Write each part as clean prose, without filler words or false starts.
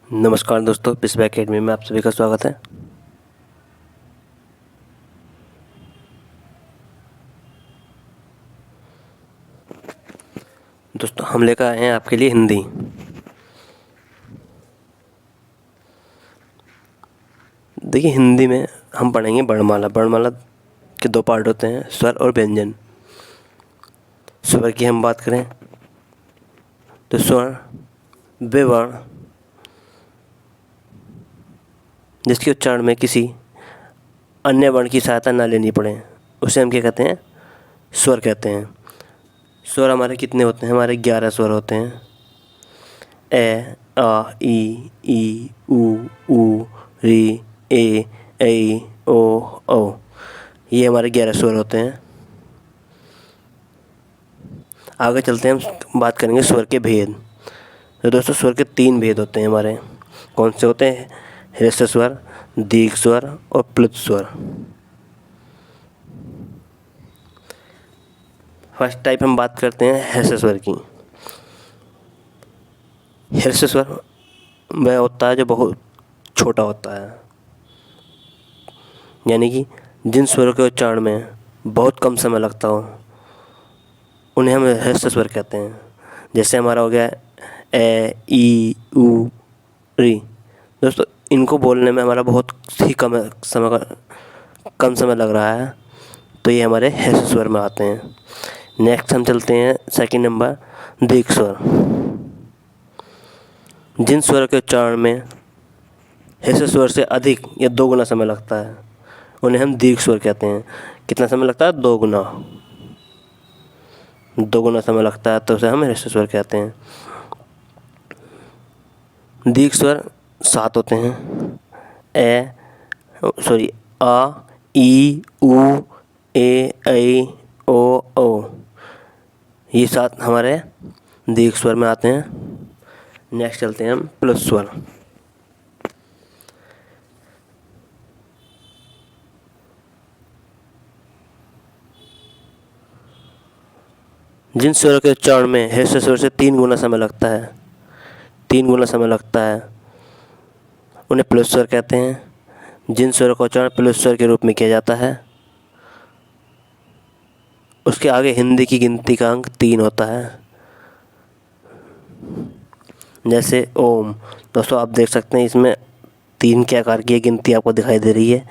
नमस्कार दोस्तों, पिस्बा एकेडमी में आप सभी का स्वागत है। दोस्तों हम लेकर आए हैं आपके लिए हिंदी। देखिए, हिंदी में हम पढ़ेंगे वर्णमाला। वर्णमाला के दो पार्ट होते हैं, स्वर और व्यंजन। स्वर की हम बात करें तो स्वर वे वर्ण जिसके उच्चारण में किसी अन्य वर्ण की सहायता न लेनी पड़े, उसे हम क्या कहते हैं? स्वर कहते हैं। स्वर हमारे कितने होते हैं? हमारे 11 स्वर होते हैं। ए, आ, ई, ऊ, री, ए, ऐ, ओ। ये हमारे 11 स्वर होते हैं। आगे चलते हैं, हम बात करेंगे स्वर के भेद। तो दोस्तों स्वर के 3 भेद होते हैं हमारे। कौन से होते हैं? ह्रस्व स्वर, दीर्घ स्वर और प्लुत स्वर। फर्स्ट टाइप हम बात करते हैं ह्रस्व स्वर की। ह्रस्व स्वर वह होता है जो बहुत छोटा होता है, यानी कि जिन स्वरों के उच्चारण में बहुत कम समय लगता हो उन्हें हम ह्रस्व स्वर कहते हैं। जैसे हमारा हो गया ए, ई, ऊ, री। दोस्तों इनको बोलने में हमारा बहुत ही कम समय लग रहा है, तो ये हमारे ह्रस्व स्वर में आते हैं। नेक्स्ट हम चलते हैं सेकंड नंबर, दीर्घ स्वर। जिन स्वरों के उच्चारण में ह्रस्व स्वर से अधिक या 2 गुना समय लगता है उन्हें हम दीर्घ स्वर कहते हैं। कितना समय लगता है? 2 गुना। 2 गुना समय लगता है तो उसे हम ह्रस्व स्वर कहते हैं। दीर्घ स्वर 7 होते हैं। आ, ई, ऊ, ए, ऐ, ओ। ये 7 हमारे दीर्घ स्वर में आते हैं। नेक्स्ट चलते हैं हम प्लुत स्वर। जिन स्वरों के उच्चारण में ह्रस्व स्वर से 3 गुना समय लगता है, 3 गुना समय लगता है, उन्हें प्लुत स्वर कहते हैं। जिन स्वरों का उच्चारण प्लुत स्वर के रूप में किया जाता है उसके आगे हिंदी की गिनती का अंक 3 होता है। जैसे ओम। दोस्तों आप देख सकते हैं इसमें 3 के आकार की गिनती आपको दिखाई दे रही है,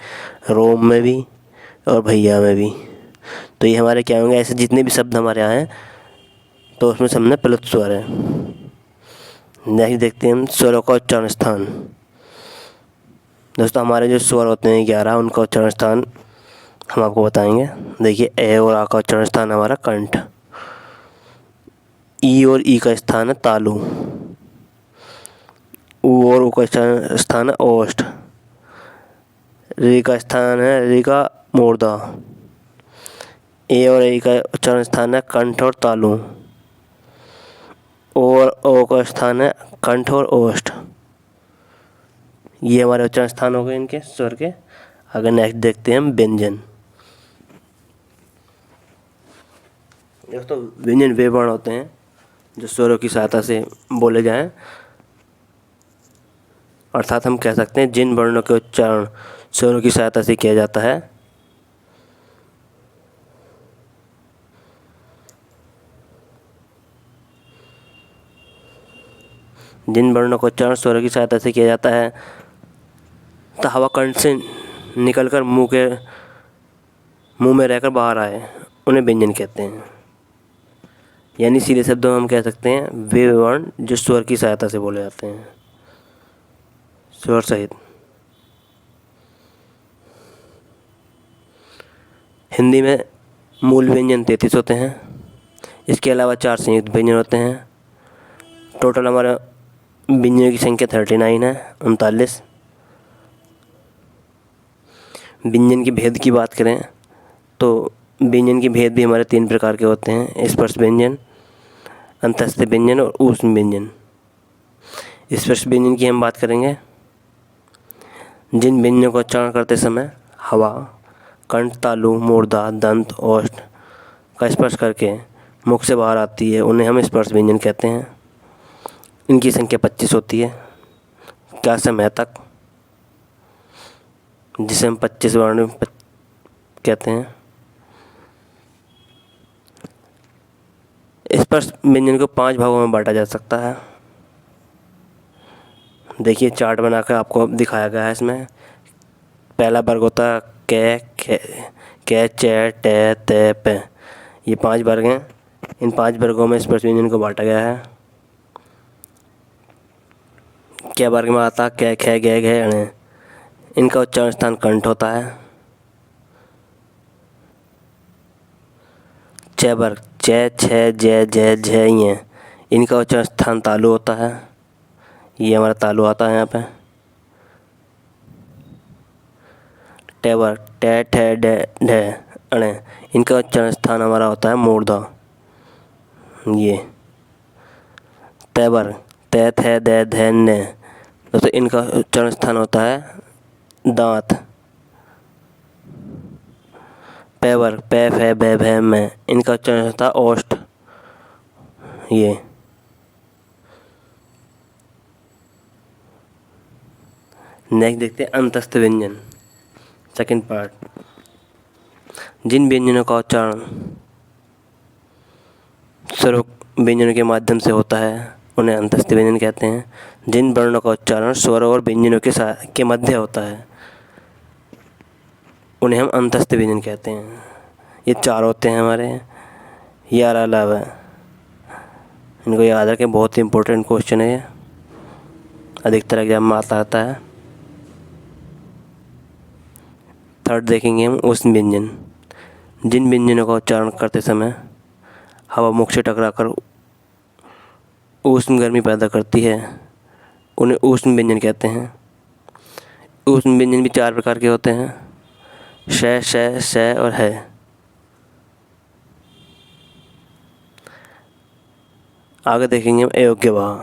रोम में भी और भैया में भी। तो ये हमारे क्या होंगे? ऐसे जितने भी शब्द हमारे यहाँ हैं तो उसमें सबने प्लुत स्वर है। नेक्स्ट देखते हैं हम स्वरों का उच्चारण स्थान। दोस्तों हमारे जो स्वर होते हैं 11, उनका उच्चारण स्थान हम आपको बताएंगे। देखिए, ए और आ का उच्चारण स्थान हमारा कंठ। ई और ई का स्थान है तालु। ऊ और ऊ का स्थान है ओष्ठ। री का स्थान है री का मूर्धा। ए और ए का उच्चारण स्थान है कंठ और तालु। और ओ का स्थान है कंठ और ओष्ठ। ये हमारे उच्चारण स्थान हो गए इनके स्वर के। अगर नेक्स्ट देखते हैं हम व्यंजन। दोस्तों व्यंजन वे वर्ण होते हैं जो स्वरों की सहायता से बोले जाएं, अर्थात हम कह सकते हैं जिन वर्णों के उच्चारण स्वरों की सहायता से किया जाता है जिन वर्णों का उच्चारण स्वरों की सहायता से किया जाता है तो हवा कंठ से निकलकर मुंह में रहकर बाहर आए, उन्हें व्यंजन कहते हैं। यानी सीधे शब्दों में हम कह सकते हैं वे वर्ण जो स्वर की सहायता से बोले जाते हैं, स्वर सहित। हिंदी में मूल व्यंजन 33 होते हैं। इसके अलावा 4 संयुक्त व्यंजन होते हैं। टोटल हमारा व्यंजनों की संख्या 39 है, 39। व्यंजन के भेद की बात करें तो व्यंजन के भेद भी हमारे 3 प्रकार के होते हैं: स्पर्श व्यंजन, अंतस्थ व्यंजन और ऊष्म व्यंजन। स्पर्श व्यंजन की हम बात करेंगे जिन व्यंजनों का उच्चारण करते समय हवा कंठ, तालु, मूर्धा, दंत, ओष्ठ का स्पर्श करके मुख से बाहर आती है, उन्हें हम स्पर्श व्यंजन कहते हैं। इनकी संख्या 25 होती है। क्या से मैं तक, जिसे हम 25 वर्ण कहते हैं। इस पर व्यंजन को 5 भागों में बांटा जा सकता है। देखिए चार्ट बनाकर आपको दिखाया गया है इसमें। पहला वर्ग होता है कै चे टे ते पे, ये 5 वर्ग हैं। इन 5 वर्गों में इस पर व्यंजन को बांटा गया है। क्या वर्ग में आता है कै खे गे घे अणे, इनका उच्चारण स्थान कंठ होता है। च वर्ग चे छे जय जय झे ये, इनका उच्चारण स्थान तालु होता है। ये हमारा तालु आता है यहाँ पे। टे वर्ग टे ठे डे ढे अणे, इनका उच्चारण स्थान हमारा होता है मूर्धा। ये ते वर्ग ते थे दे धे ने, दोस्तों इनका उच्चारण स्थान होता है दांत। पे वर्ग पे फे भे भे में, इनका उच्चारण होता है ओष्ठ। ये नेक्स्ट देखते हैं अंतस्थ व्यंजन, सेकंड पार्ट। जिन व्यंजनों का उच्चारण स्वर व्यंजनों के माध्यम से होता है उन्हें अंतस्थ व्यंजन कहते हैं। जिन वर्णों का उच्चारण स्वर और व्यंजनों के मध्य होता है उन्हें हम अंतस्थ व्यंजन कहते हैं। ये 4 होते हैं हमारे, ये अलावा इनको याद रखें, बहुत ही इम्पोर्टेंट क्वेश्चन है ये, अधिकतर एग्जाम में आता है। थर्ड देखेंगे हम उष्ण व्यंजन। जिन व्यंजनों का उच्चारण करते समय हवा मुख से टकराकर उष्ण गर्मी पैदा करती है उन्हें उष्ण व्यंजन कहते हैं। उष्ण व्यंजन भी 4 प्रकार के होते हैं, श और है। आगे देखेंगे हम अयोग्य वाह।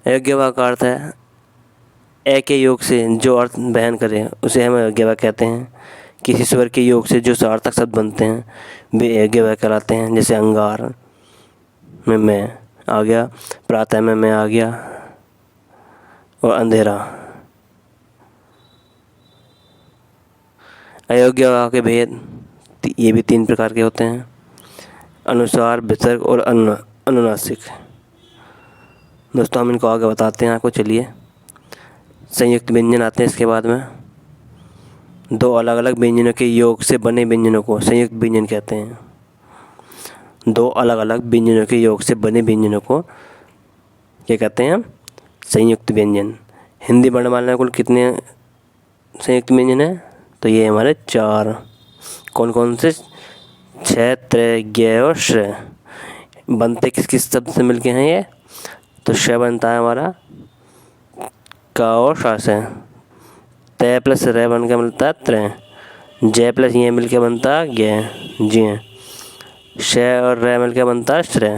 अयोग्य वाह का अर्थ है ए के योग से जो अर्थ बहन करे उसे हम अयोग्य वाह कहते हैं। किसी स्वर के योग से जो सार्थक शब्द बनते हैं वे अयोग्य वाह कहलाते हैं। जैसे अंगार में मैं आ गया, प्रातः में मैं आ गया, और अंधेरा। अयोग्य वाह के भेद ये भी 3 प्रकार के होते हैं, अनुस्वार, विसर्ग और अनुनासिक। दोस्तों हम इनको आगे बताते हैं आपको। चलिए संयुक्त व्यंजन आते हैं इसके बाद में। 2 अलग अलग व्यंजनों के योग से बने व्यंजनों को संयुक्त व्यंजन कहते हैं। 2 अलग अलग व्यंजनों के योग से बने व्यंजनों को क्या कहते हैं हम? संयुक्त व्यंजन। हिंदी वर्णमाला में कुल कितने संयुक्त व्यंजन हैं? तो ये हमारे 4। कौन कौन से? छ, त्र, ज्ञ और श्र। बनते किस किस शब्द से मिलके हैं ये? तो श बनता है हमारा का और शा से। त प्लस र बन के मिलता है त्र। ज प्लस ये मिल के बनता है ज्ञ जी। श और र मिल के बनता है श्र।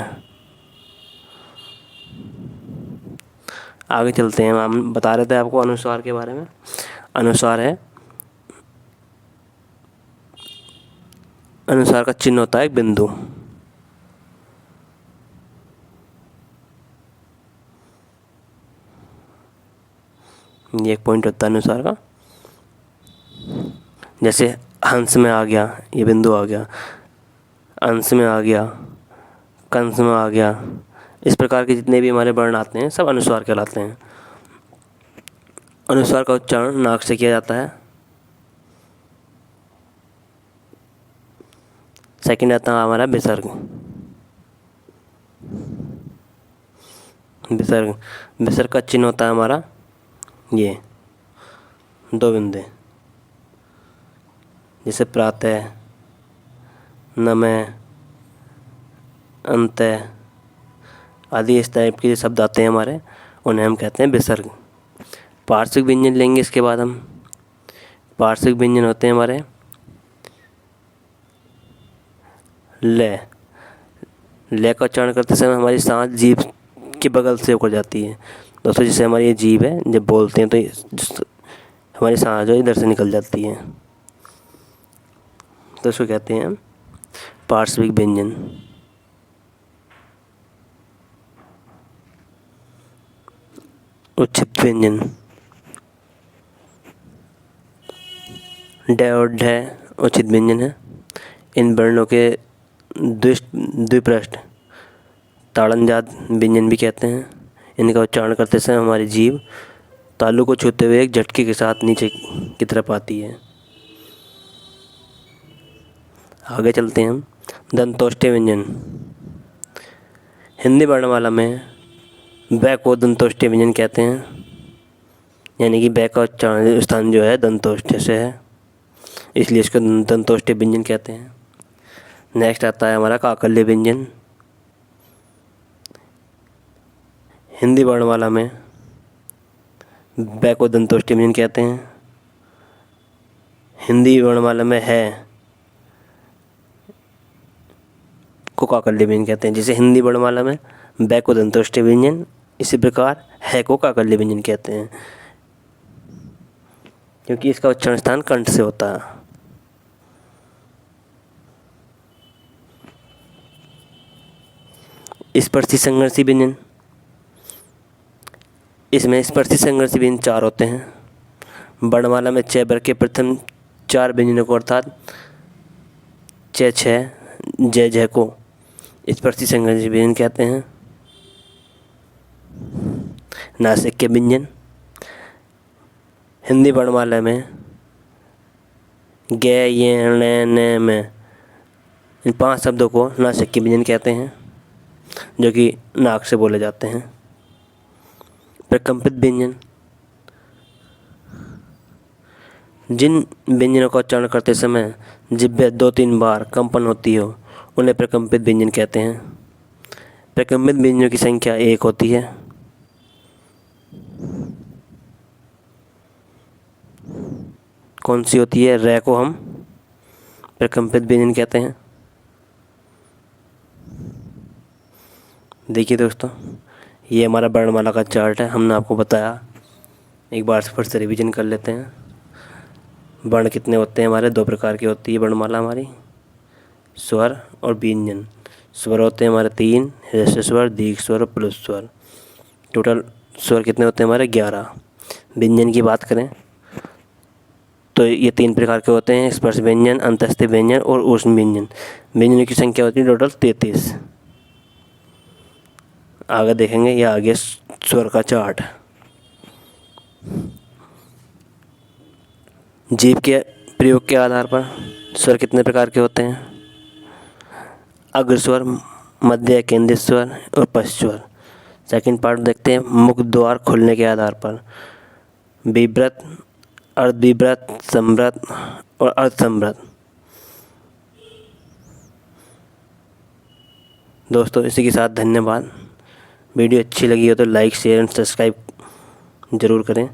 आगे चलते हैं। हम बता रहे थे आपको अनुस्वार के बारे में। अनुस्वार है, अनुस्वार का चिन्ह होता है एक बिंदु। ये एक पॉइंट होता है अनुस्वार का। जैसे हंस में आ गया, ये बिंदु आ गया, अंश में आ गया, कंस में आ गया। इस प्रकार के जितने भी हमारे वर्ण आते हैं सब अनुस्वार कहलाते हैं। अनुस्वार का उच्चारण नाक से किया जाता है। सेकंड आता है हमारा विसर्ग। विसर्ग, विसर्ग का चिन्ह होता है हमारा ये 2 बिंदु। जैसे प्रातः, नमः, अंत आदि इस टाइप के शब्द आते हैं हमारे, उन्हें हम कहते हैं विसर्ग। पार्श्विक व्यंजन लेंगे इसके बाद हम। पार्श्विक व्यंजन होते हैं हमारे ले। ले का उच्चारण करते समय हमारी सांस जीभ के बगल से होकर जाती है। दोस्तों जैसे हमारी ये जीभ है, जब बोलते हैं तो हमारी सांस जो इधर से निकल जाती है, तो इसको कहते हैं हम पार्श्विक व्यंजन। उच्छिष्ट व्यंजन। ड और ढ उच्छिष्ट व्यंजन है। इन वर्णों के द्विपृष्ठ ताड़नजात व्यंजन भी कहते हैं। इनका उच्चारण करते समय हमारी जीभ तालु को छूते हुए एक झटके के साथ नीचे की तरफ आती है। आगे चलते हैं हम। दंतोष्ठ्य व्यंजन। हिंदी वर्णमाला में ब को दंतोष्ठ्य व्यंजन कहते हैं, यानी कि ब का उच्चारण स्थान जो है दंतोष्ठ्य से है, इसलिए इसको दंतोष्ठ्य व्यंजन कहते हैं। नेक्स्ट आता है हमारा काकल्य व्यंजन। हिंदी वर्णमाला में ब को दंतोष्ठ्य व्यंजन कहते हैं। हिंदी वर्णमाला में है को काकल्य व्यंजन कहते हैं। जैसे हिंदी वर्णमाला में ब को दंतोष्ठ्य व्यंजन, इसी प्रकार है को काकल्य व्यंजन कहते हैं, क्योंकि इसका उच्चारण स्थान कंठ से होता है। स्पर्शी संघर्षी व्यंजन। इसमें स्पर्शी संघर्षी व्यंजन 4 होते हैं। वर्णमाला में च वर्ग के प्रथम 4 व्यंजनों को अर्थात च, छ, ज, झ को स्पर्शी संघर्षी व्यंजन कहते हैं। नासिक्य व्यंजन। हिंदी वर्णमाला में ग, य, ण, न, म इन 5 शब्दों को नासिक्य व्यंजन कहते हैं, जो कि नाक से बोले जाते हैं। प्रकंपित व्यंजन। जिन व्यंजनों का उच्चारण करते समय जिह्वा 2-3 बार कंपन होती हो, उन्हें प्रकंपित व्यंजन कहते हैं। प्रकंपित व्यंजनों की संख्या 1 होती है। कौन सी होती है? र को हम प्रकंपित व्यंजन कहते हैं। देखिए दोस्तों, ये हमारा वर्णमाला का चार्ट है। हमने आपको बताया, एक बार फिर से रिवीजन कर लेते हैं। वर्ण कितने होते हैं हमारे? 2 प्रकार की होती है वर्णमाला हमारी, स्वर और व्यंजन। स्वर होते हैं हमारे 3, ह्रस्व स्वर, दीर्घ स्वर और प्लुत स्वर। टोटल स्वर कितने होते हैं हमारे? 11। व्यंजन की बात करें तो ये 3 प्रकार के होते हैं, स्पर्श व्यंजन, अंतस्थ व्यंजन और ऊष्म व्यंजन। व्यंजनों की संख्या होती है टोटल 33। आगे देखेंगे, ये आगे स्वर का चार्ट। जीभ के प्रयोग के आधार पर स्वर कितने प्रकार के होते हैं? अग्र स्वर, मध्य केंद्रीय स्वर और पश्च स्वर। सेकंड पार्ट देखते हैं, मुख द्वार खुलने के आधार पर विव्रत, अर्धविव्रत, संवृत और अर्धसंवृत। दोस्तों, इसी के साथ धन्यवाद। वीडियो अच्छी लगी हो तो लाइक, शेयर एंड सब्सक्राइब ज़रूर करें।